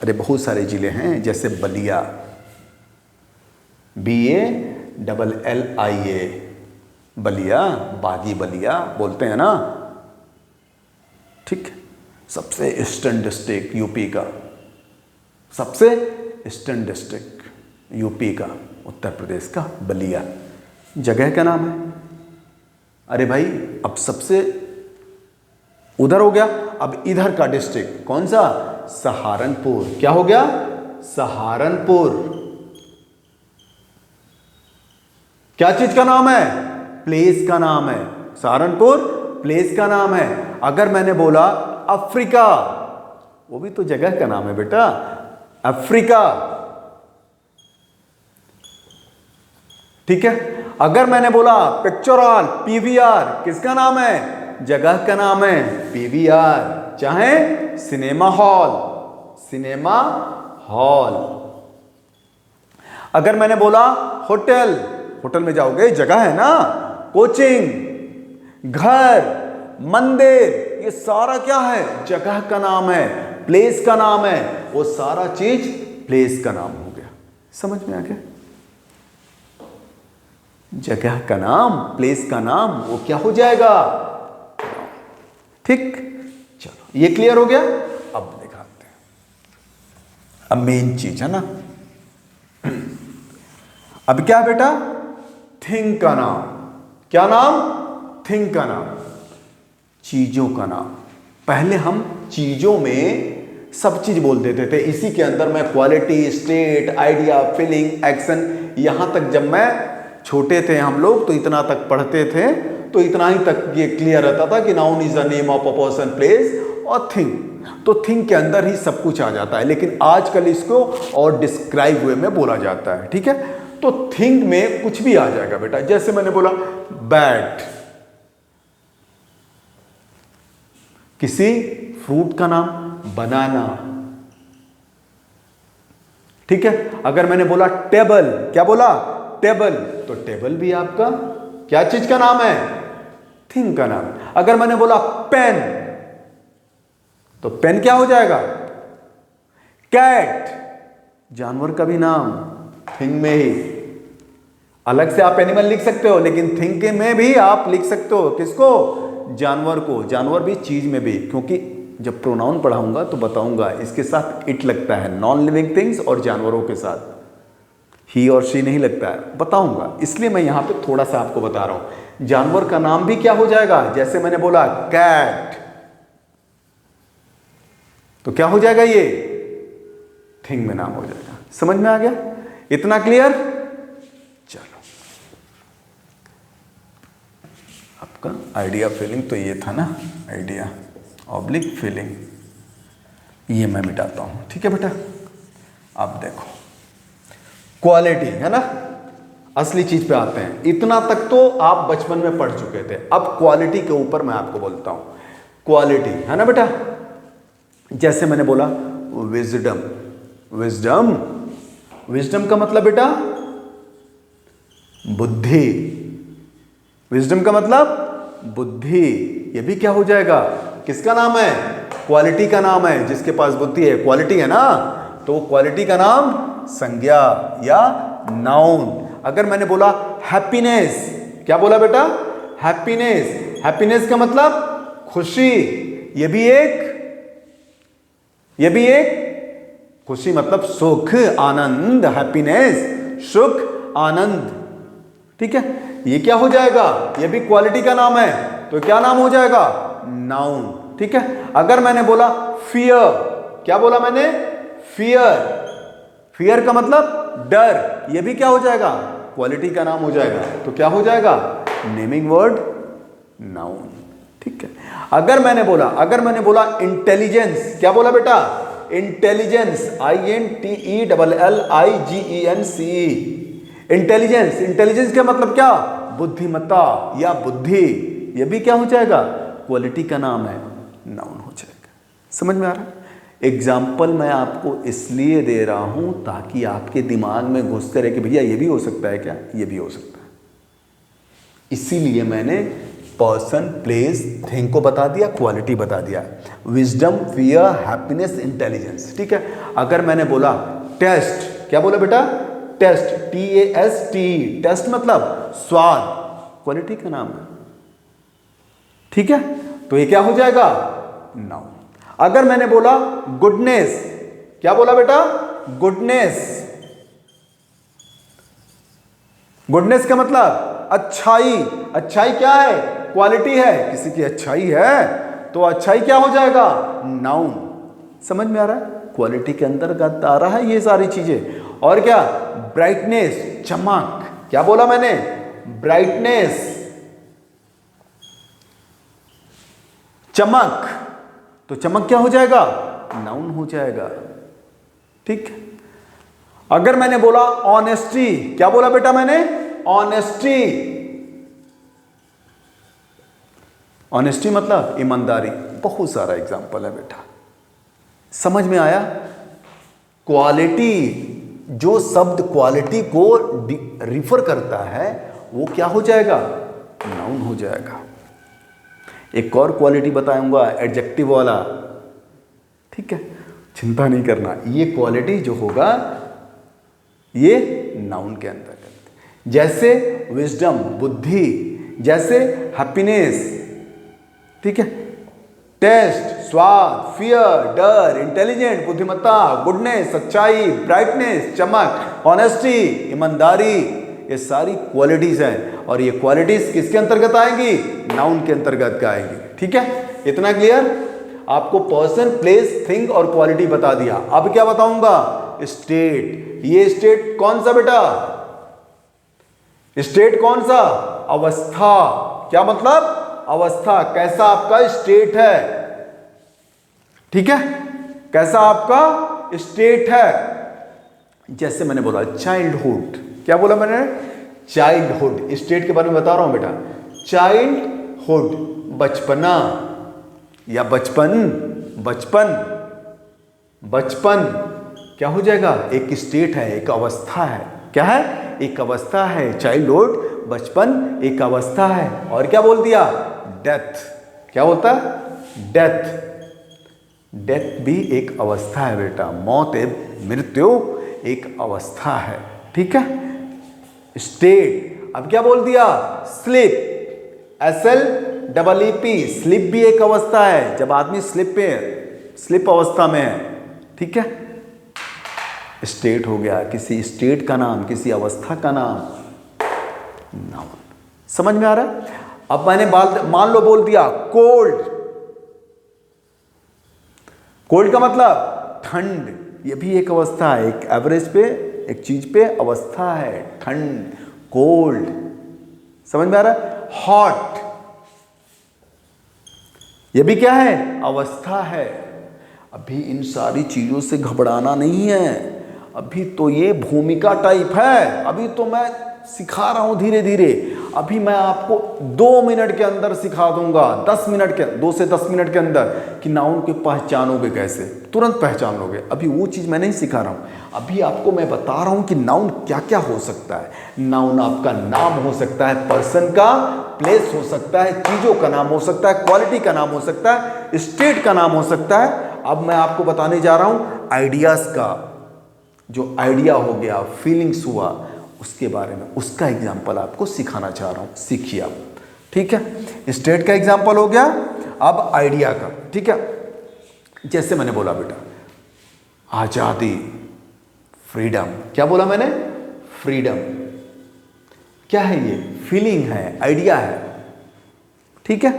अरे बहुत सारे जिले हैं, जैसे बलिया, BALLIA, बलिया, बागी बलिया बोलते हैं ना। ठीक, सबसे ईस्टर्न डिस्ट्रिक्ट यूपी का, सबसे ईस्टर्न डिस्ट्रिक्ट यूपी का, उत्तर प्रदेश का बलिया जगह का नाम है। अरे भाई, अब सबसे उधर हो गया, अब इधर का डिस्ट्रिक्ट कौन सा? सहारनपुर। क्या हो गया? सहारनपुर। क्या चीज का नाम है? प्लेस का नाम है। सहारनपुर प्लेस का नाम है। अगर मैंने बोला अफ्रीका, वो भी तो जगह का नाम है बेटा, अफ्रीका। ठीक है, अगर मैंने बोला पिक्चरल, PVR, किसका नाम है? जगह का नाम है, PVR। चाहे सिनेमा हॉल, सिनेमा हॉल। अगर मैंने बोला होटल, होटल में जाओगे, जगह है ना। कोचिंग, घर, मंदिर, ये सारा क्या है? जगह का नाम है, प्लेस का नाम है। वो सारा चीज प्लेस का नाम हो गया। समझ में आ गया? जगह का नाम, प्लेस का नाम, वो क्या हो जाएगा? ठीक, चलो ये क्लियर हो गया। अब दिखाते हैं, अब मेन चीज है ना। अब क्या बेटा? थिंग का नाम। क्या नाम? थिंग का नाम, चीजों का नाम। पहले हम चीजों में सब चीज बोल देते थे, इसी के अंदर मैं quality, state, idea, feeling, action, यहां तक जब मैं छोटे थे हम लोग तो इतना तक पढ़ते थे, तो इतना ही तक ये क्लियर रहता था कि noun is the name of a person, place और थिंग। तो थिंग के अंदर ही सब कुछ आ जाता है, लेकिन आजकल इसको और डिस्क्राइब वे में बोला जाता है। ठीक है, तो थिंग में कुछ भी आ जाएगा बेटा। जैसे मैंने बोला बैट, किसी फ्रूट का नाम, बनाना। ठीक है, अगर मैंने बोला टेबल, क्या बोला? टेबल, तो टेबल भी आपका क्या चीज का नाम है? थिंग का नाम। अगर मैंने बोला पेन, तो पेन क्या हो जाएगा? कैट, जानवर का भी नाम, थिंग में ही। अलग से आप एनिमल लिख सकते हो, लेकिन थिंग के में भी आप लिख सकते हो। किसको? जानवर को। जानवर भी चीज में भी, क्योंकि जब प्रोनाउन पढ़ाऊंगा तो बताऊंगा इसके साथ इट लगता है, नॉन लिविंग थिंग्स और जानवरों के साथ ही और शी नहीं लगता है, बताऊंगा। इसलिए मैं यहां पे थोड़ा सा आपको बता रहा हूं। जानवर का नाम भी क्या हो जाएगा? जैसे मैंने बोला कैट, तो क्या हो जाएगा? ये थिंग में नाम हो जाएगा। समझ में आ गया? इतना क्लियर? चलो, आपका आइडिया फीलिंग तो ये था ना, आइडिया ऑब्लिक फीलिंग, ये मैं मिटाता हूं। ठीक है बेटा, अब देखो क्वालिटी है ना, असली चीज पे आते हैं। इतना तक तो आप बचपन में पढ़ चुके थे, अब क्वालिटी के ऊपर मैं आपको बोलता हूं। क्वालिटी है ना बेटा, जैसे मैंने बोला विजडम, विजडम, विजडम का मतलब बेटा बुद्धि, विजडम का मतलब बुद्धि। ये भी क्या हो जाएगा? किसका नाम है? क्वालिटी का नाम है। जिसके पास बुद्धि है, क्वालिटी है ना, तो क्वालिटी का नाम संज्ञा या नाउन। अगर मैंने बोला हैप्पीनेस, क्या बोला बेटा? हैप्पीनेस, हैप्पीनेस का मतलब खुशी। ये भी एक खुशी मतलब सुख, आनंद, हैप्पीनेस, सुख, आनंद। ठीक है, ये क्या हो जाएगा? ये भी क्वालिटी का नाम है, तो क्या नाम हो जाएगा? नाउन। ठीक है, अगर मैंने बोला फियर, क्या बोला मैंने? फियर, फियर का मतलब डर, ये भी क्या हो जाएगा? क्वालिटी का नाम हो जाएगा, तो क्या हो जाएगा? Naming word, noun. ठीक है। अगर मैंने बोला इंटेलिजेंस, क्या बोला बेटा? Intelligence, INTELLIGENCE, intelligence. इंटेलिजेंस का मतलब क्या? बुद्धिमत्ता या बुद्धि। ये भी क्या हो जाएगा? क्वालिटी का नाम है, नाउन हो जाएगा। समझ में आ रहा है? एग्जाम्पल मैं आपको इसलिए दे रहा हूं ताकि आपके दिमाग में घुसते रहे कि भैया ये भी हो सकता है क्या, ये भी हो सकता है। इसीलिए मैंने पर्सन, प्लेस, थिंग को बता दिया, क्वालिटी बता दिया। Wisdom, fear, happiness, intelligence. ठीक है। अगर मैंने बोला टेस्ट, क्या बोला बेटा? टेस्ट, TAST, टेस्ट मतलब स्वाद, क्वालिटी का नाम है। ठीक है, तो ये क्या हो जाएगा? नाउन। अगर मैंने बोला गुडनेस, क्या बोला बेटा? गुडनेस। गुडनेस का मतलब अच्छाई। अच्छाई क्या है? क्वालिटी है। किसी की अच्छाई है तो अच्छाई क्या हो जाएगा? नाउन। समझ में आ रहा है? क्वालिटी के अंतर्गत आ रहा है ये सारी चीजें। और क्या? ब्राइटनेस, चमक। क्या बोला मैंने? ब्राइटनेस, चमक। तो चमक क्या हो जाएगा? नाउन हो जाएगा। ठीक। अगर मैंने बोला ऑनेस्टी, क्या बोला बेटा मैंने? ऑनेस्टी। ऑनेस्टी मतलब ईमानदारी। बहुत सारा एग्जाम्पल है बेटा, समझ में आया? क्वालिटी, जो शब्द क्वालिटी को रिफर करता है वो क्या हो जाएगा? नाउन हो जाएगा। एक और क्वालिटी बताऊंगा, एडजेक्टिव वाला। ठीक है, चिंता नहीं करना, ये क्वालिटी जो होगा ये नाउन के अंतर्गत। जैसे विजडम, बुद्धि, जैसे हैप्पीनेस, ठीक है, टेस्ट, स्वाद, फियर, डर, इंटेलिजेंट, बुद्धिमत्ता, गुडनेस, सच्चाई, ब्राइटनेस, चमक, ऑनेस्टी, ईमानदारी, ये सारी क्वालिटीज हैं। और ये क्वालिटीज किसके अंतर्गत आएंगी? नाउन के अंतर्गत आएंगी। ठीक है, इतना क्लियर? आपको पर्सन, प्लेस, थिंग और क्वालिटी बता दिया। अब क्या बताऊंगा? स्टेट। ये स्टेट कौन सा बेटा? स्टेट कौन सा? अवस्था। क्या मतलब? अवस्था। कैसा आपका स्टेट है? ठीक है, कैसा आपका स्टेट है? जैसे मैंने बोला चाइल्डहुड, क्या बोला मैंने? चाइल्डहुड। स्टेट के बारे में बता रहा हूं बेटा। चाइल्डहुड, बचपना या बचपन, बचपन, बचपन क्या हो जाएगा? एक स्टेट है, एक अवस्था है। क्या है? एक अवस्था है। चाइल्डहुड, बचपन एक अवस्था है। और क्या बोल दिया? डेथ। क्या बोलता है? डेथ। डेथ भी एक अवस्था है बेटा। मौत, मृत्यु एक अवस्था है। ठीक है। स्टेट। अब क्या बोल दिया? स्लिप, SLEEP, स्लिप भी एक अवस्था है, जब आदमी स्लिप अवस्था में है। ठीक है, स्टेट हो गया, किसी स्टेट का नाम, किसी अवस्था का नाम, नाउन। समझ में आ रहा है? अब मैंने मान लो बोल दिया कोल्ड। कोल्ड का मतलब ठंड। ये भी एक अवस्था है, एक एवरेज पे, एक चीज पे अवस्था है। ठंड, कोल्ड। समझ में आ रहा है? हॉट, ये भी क्या है? अवस्था है। अभी इन सारी चीजों से घबराना नहीं है। अभी तो ये भूमिका टाइप है। अभी तो मैं सिखा रहा हूं धीरे धीरे। अभी मैं आपको 2 मिनट के अंदर सिखा दूंगा, 10 मिनट के, 2 से 10 मिनट के अंदर, कि नाउन को पहचानोगे कैसे, तुरंत पहचान लोगे। अभी वो चीज मैं नहीं सिखा रहा हूं। अभी आपको मैं बता रहा हूं कि नाउन क्या क्या हो सकता है। नाउन आपका नाम हो सकता है, पर्सन का, प्लेस हो सकता है, चीजों का नाम हो सकता है, क्वालिटी का नाम हो सकता है, स्टेट का नाम हो सकता है। अब मैं आपको बताने जा रहा हूं आइडियाज का। जो आइडिया हो गया, फीलिंग्स हुआ, उसके बारे में, उसका एग्जाम्पल आपको सिखाना चाह रहा हूं। सीखिए आप। ठीक है, स्टेट का एग्जाम्पल हो गया, अब आइडिया का। ठीक है, जैसे मैंने बोला बेटा आजादी, फ्रीडम। क्या बोला मैंने? फ्रीडम। क्या है ये? फीलिंग है, आइडिया है। ठीक है,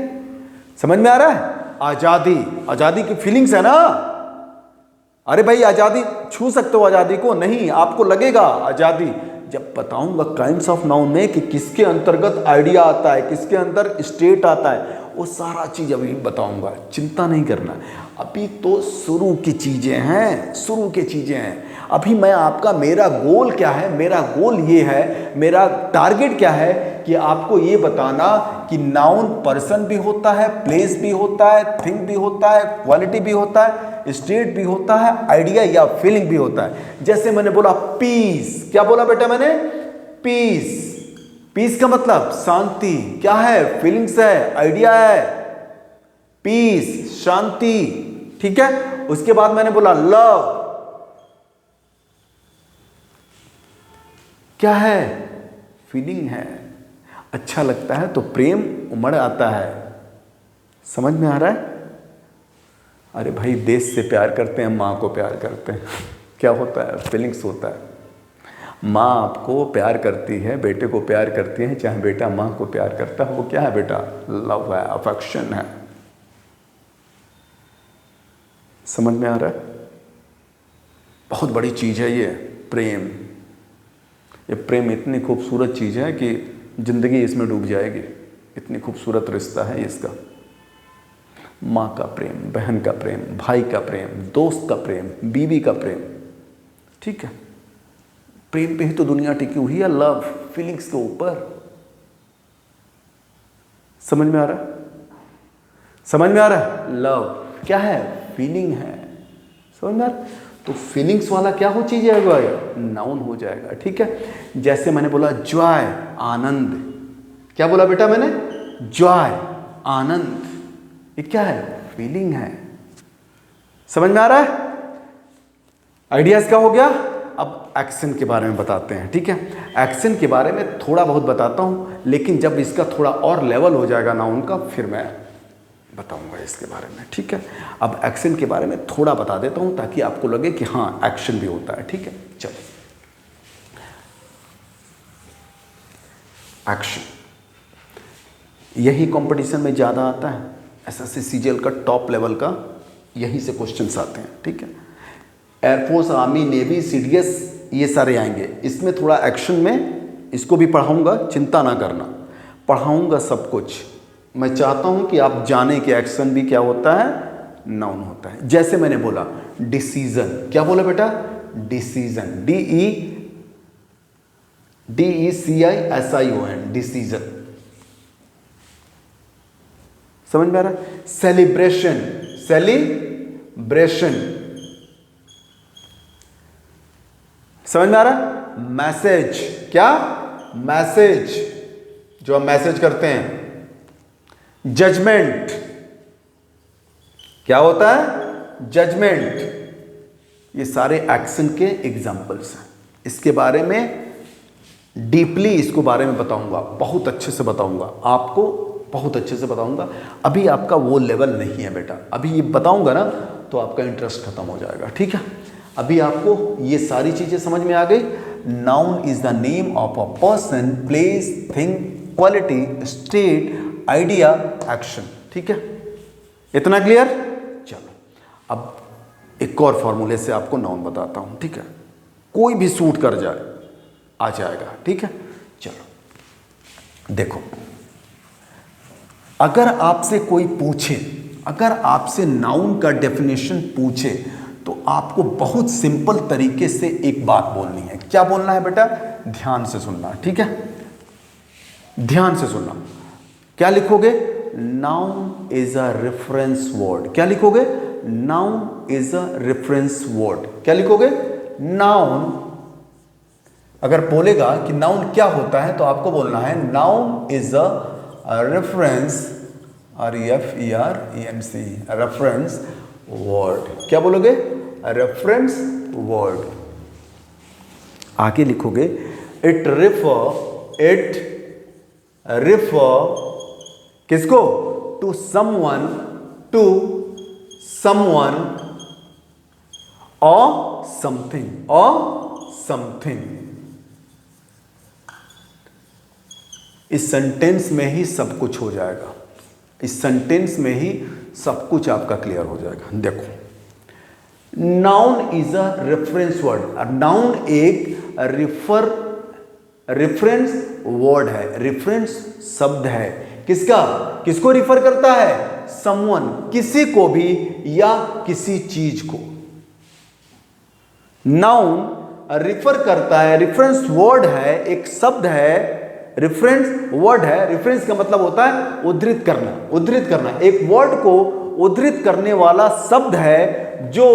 समझ में आ रहा है? आजादी, आजादी की फीलिंग्स है ना। अरे भाई आजादी छू सकते हो आजादी को? नहीं, आपको लगेगा आजादी। जब बताऊंगा काइंड्स ऑफ नाउन में कि किसके अंतर्गत आइडिया आता है, किसके अंदर स्टेट आता है, वो सारा चीज़ अभी बताऊंगा, चिंता नहीं करना। अभी तो शुरू की चीज़ें हैं, शुरू की चीज़ें हैं। अभी मैं आपका, मेरा गोल क्या है, मेरा गोल ये है, मेरा टारगेट क्या है कि आपको ये बताना कि नाउन पर्सन भी होता है, प्लेस भी होता है, थिंग भी होता है, क्वालिटी भी होता है, स्टेट भी होता है, आइडिया या फीलिंग भी होता है। जैसे मैंने बोला पीस, क्या बोला बेटा मैंने? पीस। पीस का मतलब शांति, क्या है? फीलिंग्स है, आइडिया है, पीस, शांति, ठीक है। उसके बाद मैंने बोला लव, क्या है? फीलिंग है, अच्छा लगता है तो प्रेम उमड़ आता है। समझ में आ रहा है? अरे भाई, देश से प्यार करते हैं, माँ को प्यार करते हैं, क्या होता है? फीलिंग्स होता है। माँ आपको प्यार करती है, बेटे को प्यार करती है, चाहे बेटा माँ को प्यार करता है, वो क्या है बेटा? लव है, अफेक्शन है। समझ में आ रहा है? बहुत बड़ी चीज़ है ये प्रेम। ये प्रेम इतनी खूबसूरत चीज़ है कि जिंदगी इसमें डूब जाएगी, इतनी खूबसूरत रिश्ता है इसका। माँ का प्रेम, बहन का प्रेम, भाई का प्रेम, दोस्त का प्रेम, बीवी का प्रेम, ठीक है। प्रेम पे ही तो दुनिया टिकी हुई है, लव, फीलिंग्स के ऊपर। समझ में आ रहा है? समझ में आ रहा है? लव क्या है? फीलिंग है। समझ में आ रहा है? तो फीलिंग्स वाला क्या हो चीज जाएगा? नाउन हो जाएगा, ठीक है। जैसे मैंने बोला जॉय, आनंद, क्या बोला बेटा मैंने? जॉय, आनंद, ये क्या है? फीलिंग है। समझ में आ रहा है? आइडियाज क्या हो गया? अब एक्शन के बारे में बताते हैं, ठीक है। एक्शन के बारे में थोड़ा बहुत बताता हूं, लेकिन जब इसका थोड़ा और लेवल हो जाएगा नाउन का, फिर मैं बताऊंगा इसके बारे में, ठीक है। अब एक्शन के बारे में थोड़ा बता देता हूं ताकि आपको लगे कि हाँ एक्शन भी होता है, ठीक है। चलो, एक्शन यही कंपटीशन में ज़्यादा आता है, एसएससी सीजीएल का टॉप लेवल का यहीं से क्वेश्चंस आते हैं, ठीक है। एयरफोर्स, आर्मी, नेवी, सीडीएस, ये सारे आएंगे। इसमें थोड़ा एक्शन में इसको भी पढ़ाऊंगा, चिंता ना करना, पढ़ाऊंगा सब कुछ। मैं चाहता हूं कि आप जाने कि एक्शन भी क्या होता है, नाउन होता है। जैसे मैंने बोला डिसीजन, क्या बोला बेटा? Decision, DECISION, decision. समझ में आ रहा है? सेलिब्रेशन, सेलिब्रेशन, समझ में आ रहा है? मैसेज, क्या? मैसेज, जो हम मैसेज करते हैं। जजमेंट, क्या होता है? जजमेंट। ये सारे एक्शन के एग्जाम्पल्स हैं। इसके बारे में डीपली, इसको बारे में बताऊंगा, बहुत अच्छे से बताऊंगा आपको, बहुत अच्छे से बताऊंगा। अभी आपका वो लेवल नहीं है बेटा, अभी ये बताऊंगा ना तो आपका इंटरेस्ट खत्म हो जाएगा, ठीक है। अभी आपको ये सारी चीजें समझ में आ गई। Noun is the name of a person, place, thing, quality, state, idea, action, ठीक है। इतना क्लियर? चलो, अब एक और फॉर्मूले से आपको नाउन बताता हूं, ठीक है। कोई भी सूट कर जाए, आ जाएगा, ठीक है। चलो देखो, अगर आपसे कोई पूछे, अगर आपसे नाउन का डेफिनेशन पूछे, तो आपको बहुत सिंपल तरीके से एक बात बोलनी है। क्या बोलना है बेटा? ध्यान से सुनना, ठीक है। ध्यान से सुनना। क्या लिखोगे? Noun is a reference word. क्या लिखोगे? Noun is a reference word. क्या लिखोगे? नाउन, अगर बोलेगा कि नाउन क्या होता है तो आपको बोलना है noun is a reference, REFERENC, reference word. क्या बोलोगे? Reference word. आगे लिखोगे इट रिफर किसको? टू समवन और समथिंग। इस सेंटेंस में ही सब कुछ हो जाएगा, इस सेंटेंस में ही सब कुछ आपका क्लियर हो जाएगा। देखो, noun is a reference word. Noun एक रेफरेंस वर्ड है, रेफरेंस शब्द है। किसका, किसको रिफर करता है, समवन, किसी को भी या किसी चीज को। नाउन रिफर करता है, रेफरेंस वर्ड है, एक शब्द है, रेफरेंस वर्ड है। रेफरेंस का मतलब होता है उद्धृत करना, उद्धृत करना। एक वर्ड को उद्धृत करने वाला शब्द है जो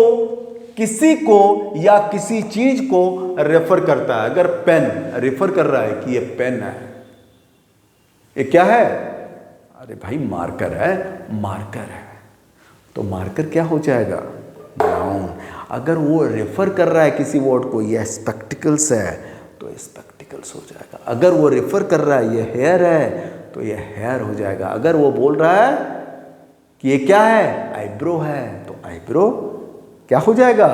किसी को या किसी चीज को रेफर करता है। अगर पेन रेफर कर रहा है कि ये पेन है, ये क्या है, अरे भाई मार्कर है, मार्कर है, तो मार्कर क्या हो जाएगा, नाउन। अगर वो रेफर कर रहा है किसी वर्ड को, ये स्पेक्टिकल्स है, तो स्पेक्टिकल्स हो जाएगा। अगर वो रेफर कर रहा है ये हेयर है, तो ये हेयर हो जाएगा। अगर वो बोल रहा है कि ये क्या है, आईब्रो है, तो आईब्रो क्या हो जाएगा,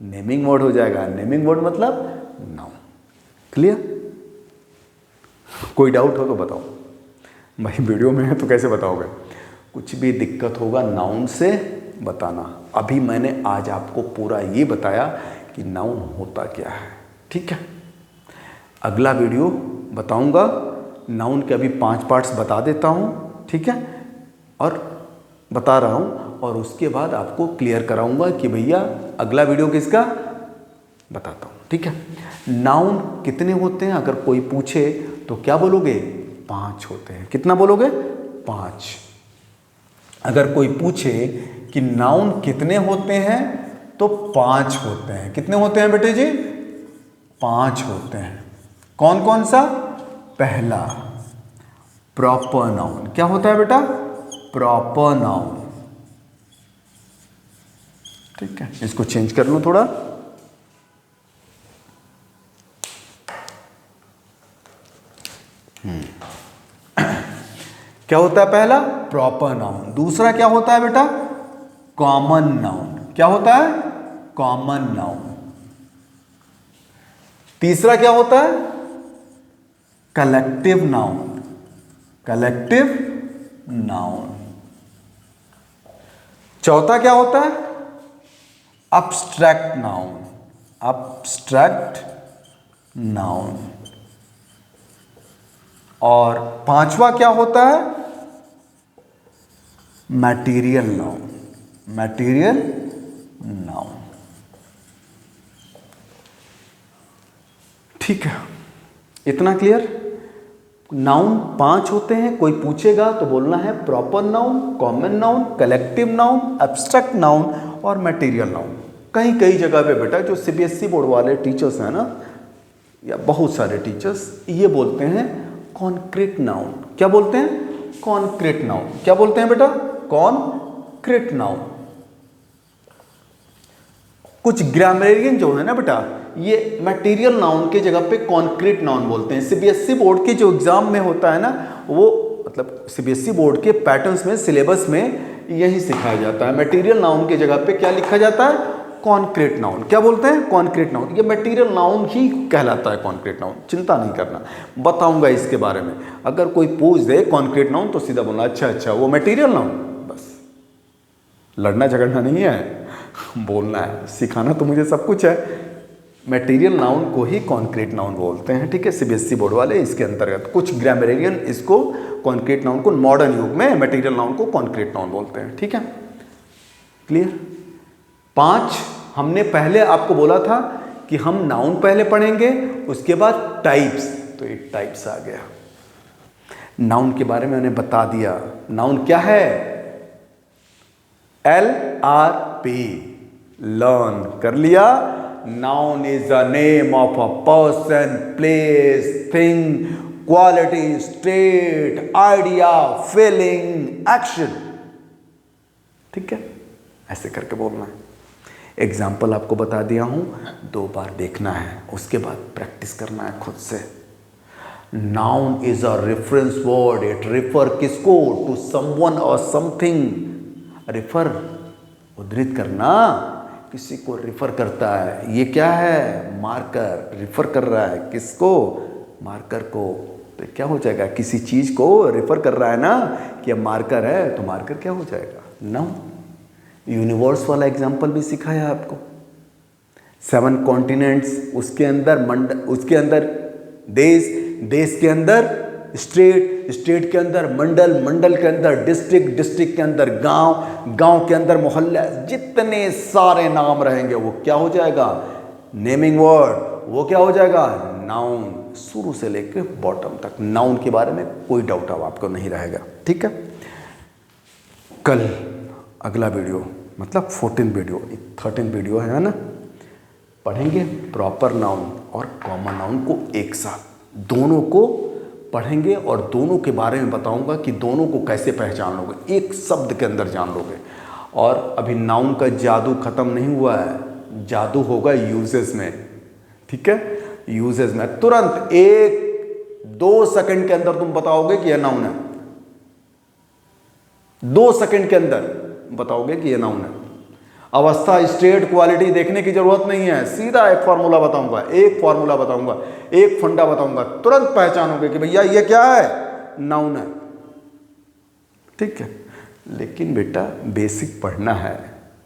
नेमिंग वर्ड हो जाएगा। नेमिंग वर्ड मतलब नाउन। क्लियर? कोई डाउट हो तो बताओ भाई, वीडियो में है तो कैसे बताओगे, कुछ भी दिक्कत होगा नाउन से बताना। अभी मैंने आज आपको पूरा ये बताया कि नाउन होता क्या है, ठीक है। अगला वीडियो बताऊंगा, नाउन के अभी 5 पार्ट्स बता देता हूँ, ठीक है, और बता रहा हूँ, और उसके बाद आपको क्लियर कराऊंगा कि भैया अगला वीडियो किसका बताता हूँ, ठीक है। नाउन कितने होते हैं अगर कोई पूछे तो क्या बोलोगे, 5 होते हैं। कितना बोलोगे, 5। अगर कोई पूछे कि नाउन कितने होते हैं तो 5 होते हैं। कितने होते हैं बेटे जी, 5 होते हैं। कौन कौन सा, पहला प्रॉपर नाउन, क्या होता है बेटा, प्रॉपर नाउन, ठीक है। इसको चेंज कर लूं थोड़ा, क्या होता है पहला, प्रॉपर नाउन। दूसरा क्या होता है बेटा, कॉमन नाउन। क्या होता है, कॉमन नाउन। तीसरा क्या होता है, कलेक्टिव नाउन, कलेक्टिव नाउन। चौथा क्या होता है, अब्स्ट्रैक्ट नाउन, अब्स्ट्रैक्ट नाउन। और 5वां क्या होता है, मैटीरियल नाउन, मैटीरियल नाउन, ठीक है। इतना क्लियर। नाउन 5 होते हैं, कोई पूछेगा तो बोलना है proper noun, common noun, collective noun, abstract noun और मैटीरियल नाउन। कहीं कई जगह पे बेटा जो सीबीएसई बोर्ड वाले टीचर्स हैं ना, या बहुत सारे टीचर्स ये बोलते हैं कॉन्क्रीट नाउन। क्या बोलते हैं, कॉन्क्रीट नाउन। क्या बोलते हैं बेटा, कॉन्क्रीट नाउन। कुछ ग्रामरियन जो है ना बेटा, ये मटेरियल नाउन के जगह पे कॉन्क्रीट नाउन बोलते हैं। सीबीएसई बोर्ड के जो एग्जाम में होता है ना, वो मतलब सीबीएसई बोर्ड के पैटर्न्स में, सिलेबस में यही सिखाया जाता है। मटेरियल नाउन के जगह पे क्या लिखा जाता है, कॉन्क्रीट नाउन। क्या बोलते हैं, कॉन्क्रीट नाउन। ये मटेरियल नाउन ही कहलाता है, कॉन्क्रीट नाउन। चिंता नहीं करना, बताऊंगा इसके बारे में। अगर कोई पूछ दे कॉन्क्रीट नाउन तो सीधा बोलना अच्छा अच्छा वो मटेरियल नाउन, बस। लड़ना झगड़ना नहीं है, बोलना है। सिखाना तो मुझे सब कुछ है। मटेरियल नाउन को ही कॉन्क्रीट नाउन बोलते हैं, ठीक है, सीबीएसई बोर्ड वाले। इसके अंतर्गत कुछ ग्रामरियन इसको कॉन्क्रीट नाउन को, मॉडर्न युग में मटेरियल नाउन को कॉन्क्रीट नाउन बोलते हैं, ठीक है। क्लियर। 5 हमने पहले आपको बोला था कि हम नाउन पहले पढ़ेंगे, उसके बाद टाइप्स। तो ये टाइप्स आ गया। नाउन के बारे में मैंने बता दिया। नाउन क्या है, LRP, लर्न कर लिया। Noun is a name of a person, place, thing, quality, state, idea, feeling, action, ठीक है। ऐसे करके बोलना है। एग्जाम्पल आपको बता दिया हूं, 2 बार देखना है, उसके बाद प्रैक्टिस करना है खुद से। Noun is a reference word, it refer किसको, टू समवन और समथिंग। रिफर उद्धृत करना, किसी को रिफर करता है। ये क्या है, मार्कर, रिफर कर रहा है किसको, मार्कर को। तो क्या हो जाएगा, किसी चीज को रिफर कर रहा है ना कि अब मार्कर है, तो मार्कर क्या हो जाएगा, नाउन। यूनिवर्स वाला एग्जांपल भी सिखाया आपको। 7 कॉन्टिनेंट्स, उसके अंदर उसके अंदर देश, देश के अंदर स्टेट, स्टेट के अंदर मंडल, मंडल के अंदर डिस्ट्रिक्ट, डिस्ट्रिक्ट के अंदर गांव, गांव के अंदर मोहल्ला, जितने सारे नाम रहेंगे वो क्या हो जाएगा, नेमिंग वर्ड, वो क्या हो जाएगा, नाउन। शुरू से लेकर बॉटम तक नाउन के बारे में कोई डाउट अब आपको नहीं रहेगा। ठीक है, कल अगला वीडियो मतलब 14 वीडियो, 13 वीडियो है ना, पढ़ेंगे प्रॉपर नाउन और कॉमन नाउन को एक साथ, दोनों को पढ़ेंगे और दोनों के बारे में बताऊंगा कि दोनों को कैसे पहचान लोगे, एक शब्द के अंदर जान लोगे। और अभी नाउन का जादू खत्म नहीं हुआ है, जादू होगा यूजेस में। ठीक है, यूजेस में तुरंत 1-2 सेकंड के अंदर तुम बताओगे कि यह नाउन है, 2 सेकंड के अंदर बताओगे कि यह नाउन है। अवस्था, स्टेट, क्वालिटी देखने की जरूरत नहीं है, सीधा एक फॉर्मूला बताऊंगा, एक फॉर्मूला बताऊंगा, एक फंडा बताऊंगा, तुरंत पहचानोगे कि भैया ये क्या है, नाउन है। ठीक है, लेकिन बेटा बेसिक पढ़ना है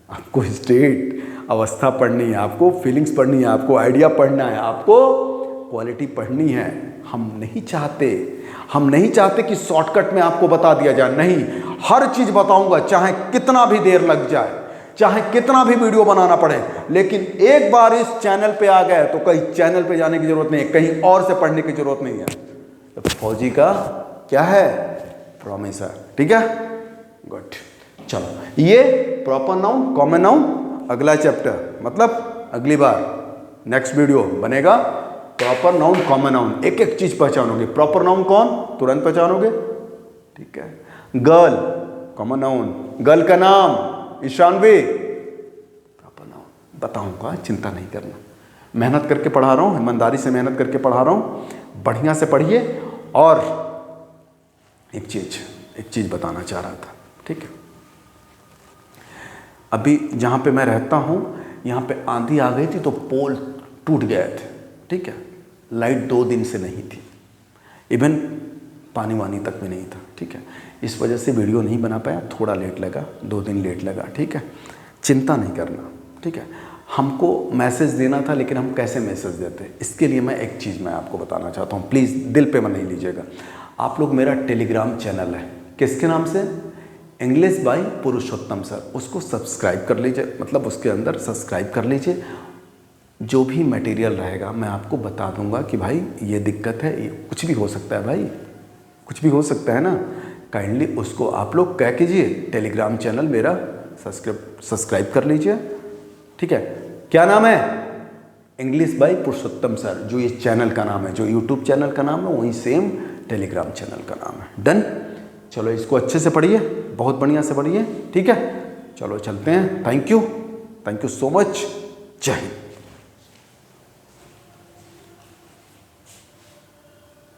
आपको, स्टेट, अवस्था पढ़नी है आपको, फीलिंग्स पढ़नी है आपको, आइडिया पढ़ना है आपको, क्वालिटी पढ़नी है। हम नहीं चाहते कि शॉर्टकट में आपको बता दिया जाए, नहीं, हर चीज बताऊंगा, चाहे कितना भी देर लग जाए, चाहे कितना भी वीडियो बनाना पड़े, लेकिन एक बार इस चैनल पे आ गए तो कहीं चैनल पे जाने की जरूरत नहीं है, कहीं और से पढ़ने की जरूरत नहीं है। तो फौजी का क्या है, प्रॉमिस है। ठीक है, गुड। चलो, ये प्रॉपर नाउन, कॉमन नाउन अगला चैप्टर, मतलब अगली बार नेक्स्ट वीडियो बनेगा प्रॉपर नाउन, कॉमन नाउन, एक एक चीज पहचानोगे। प्रॉपर नाउन कौन, तुरंत पहचानोगे। ठीक है, गर्ल, कॉमन नाउन, गर्ल का नाम ईशानवी, प्रॉपर नाउन बताऊंगा, चिंता नहीं करना। मेहनत करके पढ़ा रहा हूं, ईमानदारी से मेहनत करके पढ़ा रहा हूं, बढ़िया से पढ़िए। और एक चीज बताना चाह रहा था। ठीक है, अभी जहाँ पे मैं रहता हूँ यहाँ पे आंधी आ गई थी तो पोल टूट गए थे। ठीक है, लाइट 2 दिन से नहीं थी, इवन पानी वानी तक भी नहीं था। ठीक है, इस वजह से वीडियो नहीं बना पाया, थोड़ा लेट लगा, 2 दिन लेट लगा। ठीक है, चिंता नहीं करना। ठीक है, हमको मैसेज देना था, लेकिन हम कैसे मैसेज देते, इसके लिए मैं एक चीज़ मैं आपको बताना चाहता हूँ, प्लीज़ दिल पे मत नहीं लीजिएगा। आप लोग, मेरा टेलीग्राम चैनल है, किसके नाम से, इंग्लिश बाय पुरुषोत्तम सर, उसको सब्सक्राइब कर लीजिए, मतलब उसके अंदर सब्सक्राइब कर लीजिए। जो भी मटेरियल रहेगा मैं आपको बता दूंगा कि भाई ये दिक्कत है, ये कुछ भी हो सकता है भाई, कुछ भी हो सकता है ना। काइंडली उसको आप लोग क्या कीजिए, टेलीग्राम चैनल मेरा सब्सक्राइब कर लीजिए। ठीक है, क्या नाम है, इंग्लिश बाय पुरुषोत्तम सर, जो ये चैनल का नाम है, जो यूट्यूब चैनल का नाम है, वही सेम टेलीग्राम चैनल का नाम है। डन। चलो, इसको अच्छे से पढ़िए, बहुत बढ़िया से पढ़िए। ठीक है, चलो चलते हैं। Thank you so much. जय हिंद।